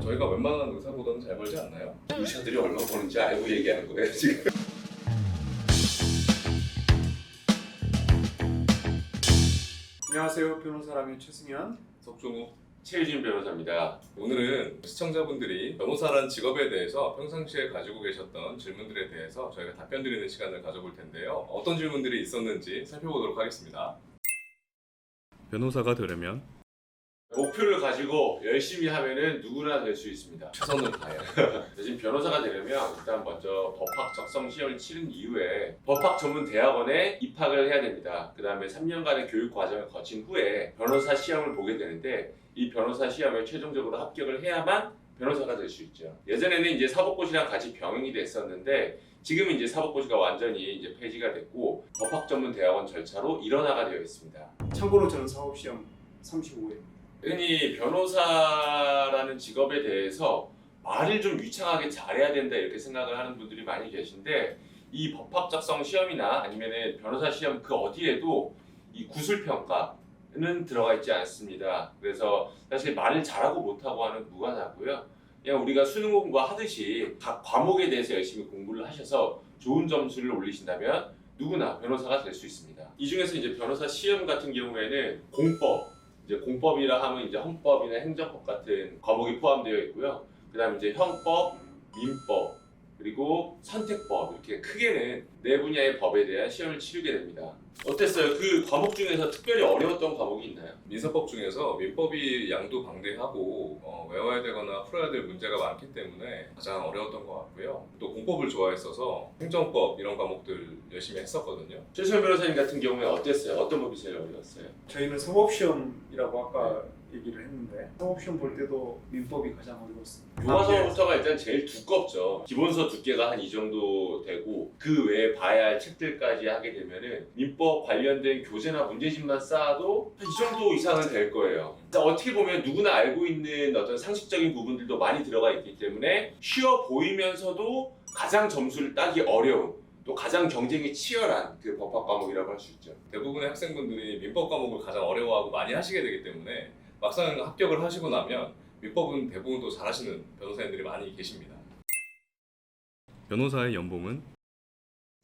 저희가 웬만한 의사보다는 잘 벌지 않나요? 의사들이 얼마 버는지 알고 얘기하는 거예요 지금. 안녕하세요. 변호사라면 최승현. 석종우. 최유진 변호사입니다. 오늘은 시청자분들이 변호사란 직업에 대해서 평상시에 가지고 계셨던 질문들에 대해서 저희가 답변 드리는 시간을 가져볼 텐데요. 어떤 질문들이 있었는지 살펴보도록 하겠습니다. 변호사가 되려면 목표를 가지고 열심히 하면은 누구나 될 수 있습니다. 최선을 다해. 대신 변호사가 되려면 일단 먼저 법학 적성 시험을 치른 이후에 법학 전문 대학원에 입학을 해야 됩니다. 그 다음에 3년간의 교육 과정을 거친 후에 변호사 시험을 보게 되는데 이 변호사 시험에 최종적으로 합격을 해야만 변호사가 될 수 있죠. 예전에는 이제 사법고시랑 같이 병행이 됐었는데 지금은 이제 사법고시가 완전히 이제 폐지가 됐고 법학 전문 대학원 절차로 일원화가 되어 있습니다. 참고로 저는 사법시험 35회. 흔히 변호사라는 직업에 대해서 말을 좀 유창하게 잘해야 된다 이렇게 생각을 하는 분들이 많이 계신데 이 법학 적성 시험이나 아니면은 변호사 시험 그 어디에도 이 구술평가는 들어가 있지 않습니다. 그래서 사실 말을 잘하고 못하고 하는 무관하고요. 그냥 우리가 수능 공부하듯이 각 과목에 대해서 열심히 공부를 하셔서 좋은 점수를 올리신다면 누구나 변호사가 될 수 있습니다. 이 중에서 이제 변호사 시험 같은 경우에는 공법, 이제 공법이라 하면 이제 헌법이나 행정법 같은 과목이 포함되어 있고요. 그다음에 이제 형법, 민법, 그리고 선택법 이렇게 크게는 네 분야의 법에 대한 시험을 치르게 됩니다. 어땠어요? 그 과목 중에서 특별히 어려웠던 과목이 있나요? 민사법 중에서 민법이 양도 방대하고 외워야 되거나 풀어야 될 문제가 많기 때문에 가장 어려웠던 것 같고요. 또 공법을 좋아했어서 행정법 이런 과목들 열심히 했었거든요. 최수현 변호사님 같은 경우에 어땠어요? 어떤 법이 제일 어려웠어요? 저희는 사법시험이라고 아까 얘기를 했는데 사법시험 볼 때도 민법이 가장 어려웠습니다. 교과서부터가 일단 제일 두껍죠. 기본서 두께가 한 이 정도 되고 그 외에 봐야 할 책들까지 하게 되면은 민법 관련된 교재나 문제집만 쌓아도 한 이 정도 이상은 될 거예요. 어떻게 보면 누구나 알고 있는 어떤 상식적인 부분들도 많이 들어가 있기 때문에 쉬워 보이면서도 가장 점수를 따기 어려운 또 가장 경쟁이 치열한 그 법학 과목이라고 할 수 있죠. 대부분의 학생분들이 민법 과목을 가장 어려워하고 많이 하시게 되기 때문에 막상 합격을 하시고 나면 민법은 대부분 또 잘하시는 변호사님들이 많이 계십니다. 변호사의 연봉은?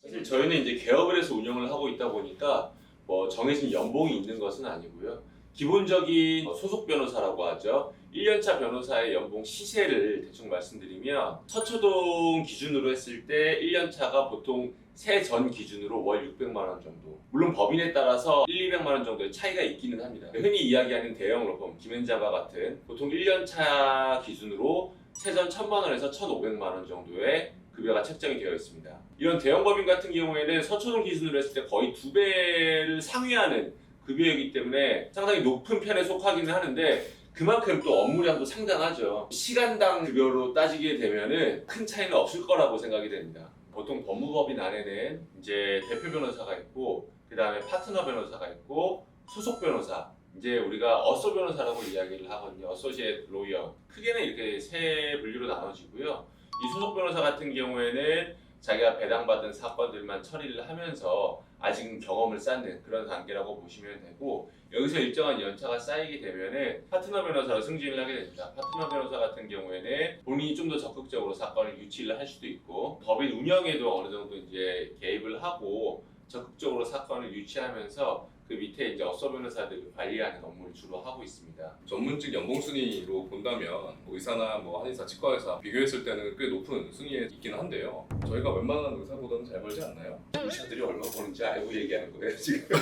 사실 저희는 이제 개업을 해서 운영을 하고 있다 보니까 뭐 정해진 연봉이 있는 것은 아니고요. 기본적인 소속 변호사라고 하죠. 1년차 변호사의 연봉 시세를 대충 말씀드리면 서초동 기준으로 했을 때 1년차가 보통 세전 기준으로 월 600만 원 정도. 물론 법인에 따라서 200만 원 정도의 차이가 있기는 합니다. 흔히 이야기하는 대형 로펌, 김앤자바 같은 보통 1년차 기준으로 세전 1000만 원에서 1500만 원 정도의 급여가 책정이 되어 있습니다. 이런 대형 법인 같은 경우에는 서초동 기준으로 했을 때 거의 2배를 상회하는 급여이기 때문에 상당히 높은 편에 속하기는 하는데 그만큼 또 업무량도 상당하죠. 시간당 급여로 따지게 되면은 큰 차이는 없을 거라고 생각이 됩니다. 보통 법무법인 안에는 이제 대표 변호사가 있고 그 다음에 파트너 변호사가 있고 소속 변호사, 이제 우리가 어소 변호사라고 이야기를 하거든요. 어소시에이트 로이어. 크게는 이렇게 세 분류로 나눠지고요. 이 소속 변호사 같은 경우에는 자기가 배당받은 사건들만 처리를 하면서 아직은 경험을 쌓는 그런 단계라고 보시면 되고, 여기서 일정한 연차가 쌓이게 되면은 파트너 변호사로 승진을 하게 됩니다. 파트너 변호사 같은 경우에는 본인이 좀 더 적극적으로 사건을 유치를 할 수도 있고 법인 운영에도 어느 정도 이제 개입을 하고 적극적으로 사건을 유치하면서 그 밑에 이제 어소 변호사들을 관리하는 업무를 주로 하고 있습니다. 전문직 연봉 순위로 본다면 뭐 의사나 뭐 한의사, 치과의사 비교했을 때는 꽤 높은 순위에 있긴 한데요. 저희가 웬만한 의사보다는 잘 벌지 않나요? 의사들이 얼마 버는지 알고 얘기하는 거예요 지금.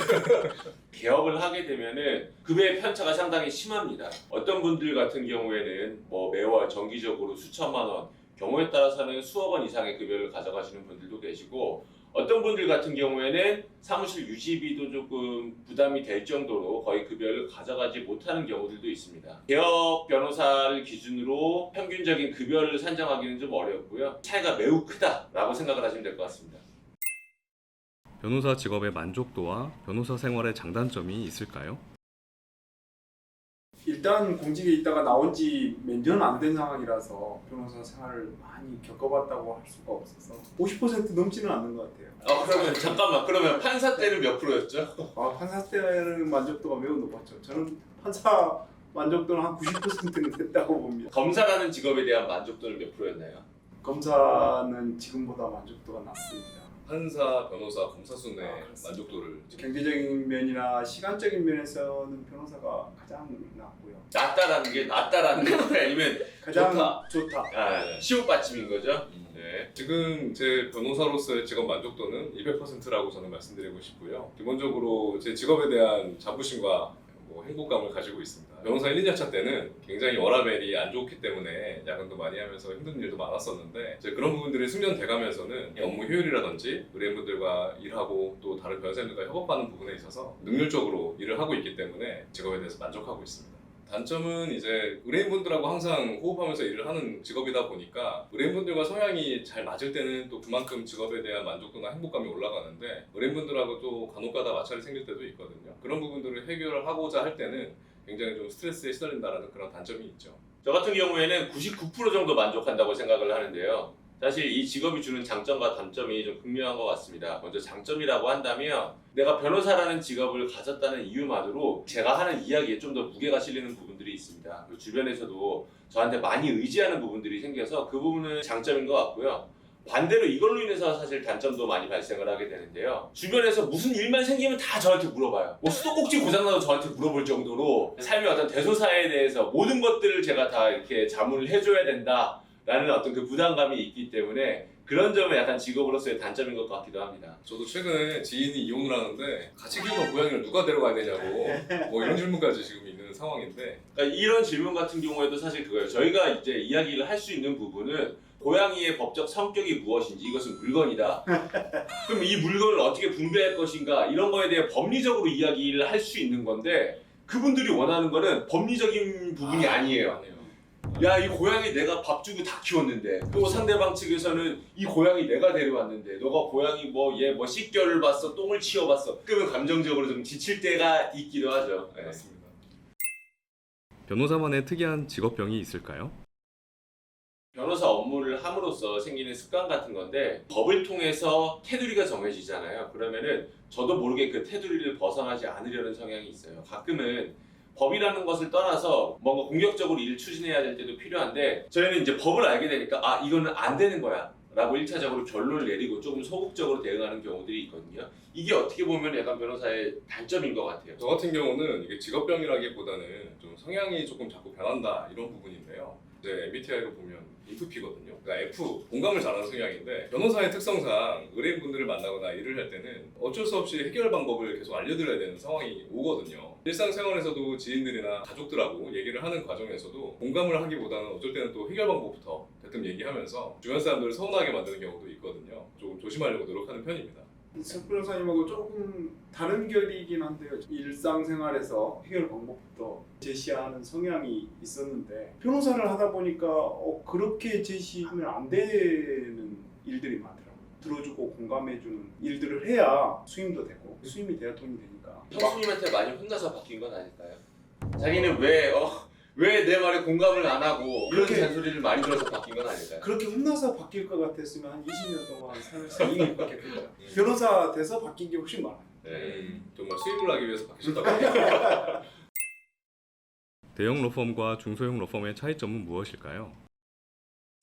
개업을 하게 되면은 급여의 편차가 상당히 심합니다. 어떤 분들 같은 경우에는 뭐 매월 정기적으로 수천만 원, 경우에 따라서는 수억 원 이상의 급여를 가져가시는 분들도 계시고, 어떤 분들 같은 경우에는 사무실 유지비도 조금 부담이 될 정도로 거의 급여를 가져가지 못하는 경우들도 있습니다. 개업 변호사를 기준으로 평균적인 급여를 산정하기는 좀 어렵고요. 차이가 매우 크다라고 생각을 하시면 될 것 같습니다. 변호사 직업의 만족도와 변호사 생활의 장단점이 있을까요? 일단 공직에 있다가 나온 지 몇 년 안 된 상황이라서 변호사 생활을 많이 겪어봤다고 할 수가 없어서 50% 넘지는 않는 것 같아요. 그러면 잠깐만, 그러면 판사 때는 몇 프로였죠? 판사 때는 만족도가 매우 높았죠. 저는 판사 만족도는 한 90%는 됐다고 봅니다. 검사라는 직업에 대한 만족도는 몇 프로였나요? 검사는 지금보다 만족도가 낮습니다. 판사, 변호사, 검사 순의 그렇습니다. 만족도를 경제적인 면이나 시간적인 면에서는 변호사가 가장 낮고요. 낮다라는 게 아니면 가장 좋다. 좋다. 시옷 받침인 거죠? 네. 지금 제 변호사로서의 직업 만족도는 200%라고 저는 말씀드리고 싶고요. 기본적으로 제 직업에 대한 자부심과 행복감을 가지고 있습니다. 변호사 1, 2년차 때는 굉장히 워라밸이 안 좋기 때문에 야근도 많이 하면서 힘든 일도 많았었는데 이제 그런 부분들이 숙련돼 가면서는 업무 효율이라든지 의뢰인분들과 일하고 또 다른 변호사님들과 협업하는 부분에 있어서 능률적으로 일을 하고 있기 때문에 직업에 대해서 만족하고 있습니다. 단점은 이제 의뢰인분들하고 항상 호흡하면서 일을 하는 직업이다 보니까 의뢰인분들과 성향이 잘 맞을 때는 또 그만큼 직업에 대한 만족도나 행복감이 올라가는데 의뢰인분들하고 또 간혹가다 마찰이 생길 때도 있거든요. 그런 부분들을 해결을 하고자 할 때는 굉장히 좀 스트레스에 시달린다는 그런 단점이 있죠. 저 같은 경우에는 99% 정도 만족한다고 생각을 하는데요. 사실 이 직업이 주는 장점과 단점이 좀 극명한 것 같습니다. 먼저 장점이라고 한다면 내가 변호사라는 직업을 가졌다는 이유만으로 제가 하는 이야기에 좀 더 무게가 실리는 부분들이 있습니다. 그리고 주변에서도 저한테 많이 의지하는 부분들이 생겨서 그 부분은 장점인 것 같고요. 반대로 이걸로 인해서 사실 단점도 많이 발생을 하게 되는데요. 주변에서 무슨 일만 생기면 다 저한테 물어봐요. 뭐 수도꼭지 고장나도 저한테 물어볼 정도로 삶의 어떤 대소사에 대해서 모든 것들을 제가 다 이렇게 자문을 해줘야 된다라는 어떤 그 부담감이 있기 때문에 그런 점은 약간 직업으로서의 단점인 것 같기도 합니다. 저도 최근에 지인이 이혼을 하는데 같이 키우는 고양이를 누가 데려가야 되냐고 뭐 이런 질문까지 지금 있는 상황인데 그러니까 이런 질문 같은 경우에도 사실 그거예요. 저희가 이제 이야기를 할 수 있는 부분은 고양이의 법적 성격이 무엇인지 이것은 물건이다. 그럼 이 물건을 어떻게 분배할 것인가 이런 거에 대해 법리적으로 이야기를 할 수 있는 건데 그분들이 원하는 거는 법리적인 부분이 아니에요. 야, 이 고양이 내가 밥 주고 다 키웠는데 또 상대방 측에서는 이 고양이 내가 데려왔는데 너가 고양이 얘 씻겨를 봤어 똥을 치워봤어 그러면 감정적으로 좀 지칠 때가 있기도 하죠. 네. 맞습니다. 변호사만의 특이한 직업병이 있을까요? 변호사 업무를 함으로써 생기는 습관 같은 건데 법을 통해서 테두리가 정해지잖아요. 그러면은 저도 모르게 그 테두리를 벗어나지 않으려는 성향이 있어요. 가끔은 법이라는 것을 떠나서 뭔가 공격적으로 일을 추진해야 될 때도 필요한데 저희는 이제 법을 알게 되니까 아 이거는 안 되는 거야 라고 1차적으로 결론을 내리고 조금 소극적으로 대응하는 경우들이 있거든요. 이게 어떻게 보면 약간 변호사의 단점인 것 같아요. 저 같은 경우는 이게 직업병이라기보다는 좀 성향이 조금 자꾸 변한다 이런 부분인데요. 이제 MBTI로 보면 INFP거든요. 그러니까 F, 공감을 잘하는 성향인데 변호사의 특성상 의뢰인분들을 만나거나 일을 할 때는 어쩔 수 없이 해결 방법을 계속 알려드려야 되는 상황이 오거든요. 일상생활에서도 지인들이나 가족들하고 얘기를 하는 과정에서도 공감을 하기보다는 어쩔 때는 또 해결 방법부터 대뜸 얘기하면서 주변 사람들을 서운하게 만드는 경우도 있거든요. 조금 조심하려고 노력하는 편입니다. 석 변호사님하고 조금 다른 결이긴 한데요. 일상생활에서 해결 방법부터 제시하는 성향이 있었는데 변호사를 하다 보니까 그렇게 제시하면 안 되는 일들이 많더라고요. 들어주고 공감해주는 일들을 해야 수임도 되고 수임이 돼야 돈이 되니까. 형수님한테 많이 혼나서 바뀐 건 아닐까요? 자기는 왜 내 말에 공감을 안 하고 이런 그렇게- 잔소리를 많이 들어서 바뀐 건 아닐까요? 그렇게 혼나서 바뀔 것 같았으면 한 20년 동안 살면서 이미 바뀌었겠죠. 변호사 돼서 바뀐 게 훨씬 많아요. 네. 정말 수입을 하기 위해서 바뀌셨다고 합니다. 대형 로펌과 중소형 로펌의 차이점은 무엇일까요?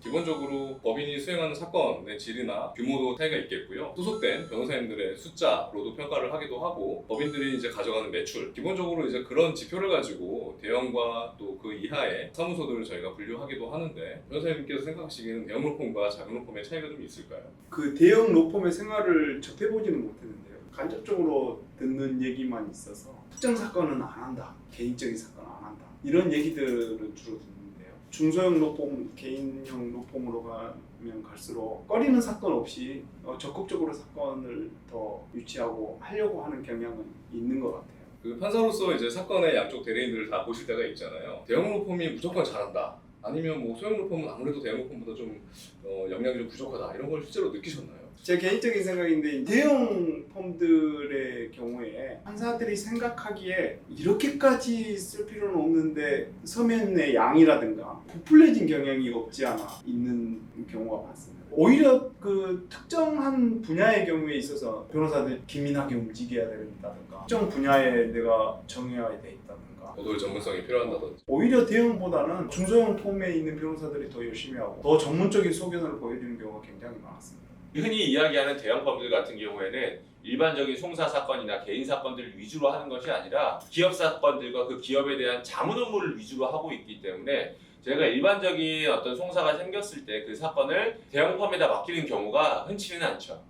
기본적으로 법인이 수행하는 사건의 질이나 규모도 차이가 있겠고요. 소속된 변호사님들의 숫자로도 평가를 하기도 하고 법인들이 이제 가져가는 매출 기본적으로 이제 그런 지표를 가지고 대형과 또 그 이하의 사무소들을 저희가 분류하기도 하는데 변호사님께서 생각하시기에는 대형 로펌과 작은 로펌의 차이가 좀 있을까요? 그 대형 로펌의 생활을 접해보지는 못했는데요. 간접적으로 듣는 얘기만 있어서 특정 사건은 안 한다, 개인적인 사건은 안 한다 이런 얘기들은 주로 듣는데요. 중소형 로펌, 개인형 로펌으로 가면 갈수록 꺼리는 사건 없이 적극적으로 사건을 더 유치하고 하려고 하는 경향은 있는 것 같아요. 그 판사로서 이제 사건의 양쪽 대리인들을 다 보실 때가 있잖아요. 대형 로펌이 무조건 잘한다. 아니면 뭐 소형 로펌은 아무래도 대형 로펌보다 좀 역량이 좀 부족하다. 이런 걸 실제로 느끼셨나요? 제 개인적인 생각인데 대형 펌들의 경우에 판사들이 생각하기에 이렇게까지 쓸 필요는 없는데 서면의 양이라든가 부풀려진 경향이 없지 않아 있는 경우가 많습니다. 오히려 그 특정한 분야의 경우에 있어서 변호사들이 기민하게 움직여야 된다든가 특정 분야에 내가 정해야 돼 있다든가 모두의 전문성이 필요한다든지. 오히려 대형보다는 중소형 폼에 있는 변호사들이 더 열심히 하고 더 전문적인 소견을 보여주는 경우가 굉장히 많았습니다. 흔히 이야기하는 대형 펌들 같은 경우에는 일반적인 송사 사건이나 개인 사건들을 위주로 하는 것이 아니라 기업 사건들과 그 기업에 대한 자문 업무를 위주로 하고 있기 때문에 저희가 일반적인 어떤 송사가 생겼을 때 그 사건을 대형 펌에다 맡기는 경우가 흔치는 않죠.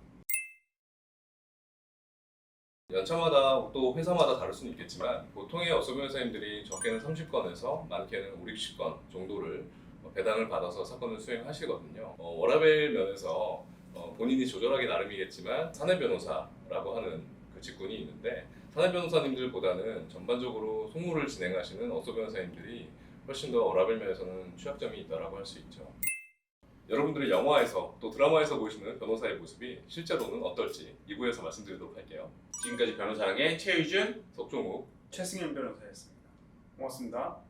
연차마다 또 회사마다 다를 수는 있겠지만 보통의 어서 변호사님들이 적게는 30건에서 많게는 5, 60건 정도를 배당을 받아서 사건을 수행하시거든요. 워라밸 면에서 본인이 조절하기 나름이겠지만 사내 변호사라고 하는 그 직군이 있는데 사내 변호사님들보다는 전반적으로 송무를 진행하시는 어서 변호사님들이 훨씬 더 워라밸 면에서는 취약점이 있다고 할 수 있죠. 여러분들이 영화에서 또 드라마에서 보시는 변호사의 모습이 실제로는 어떨지 2부에서 말씀드리도록 할게요. 지금까지 변호사랑의 최유준, 석종욱 최승현 변호사였습니다. 고맙습니다.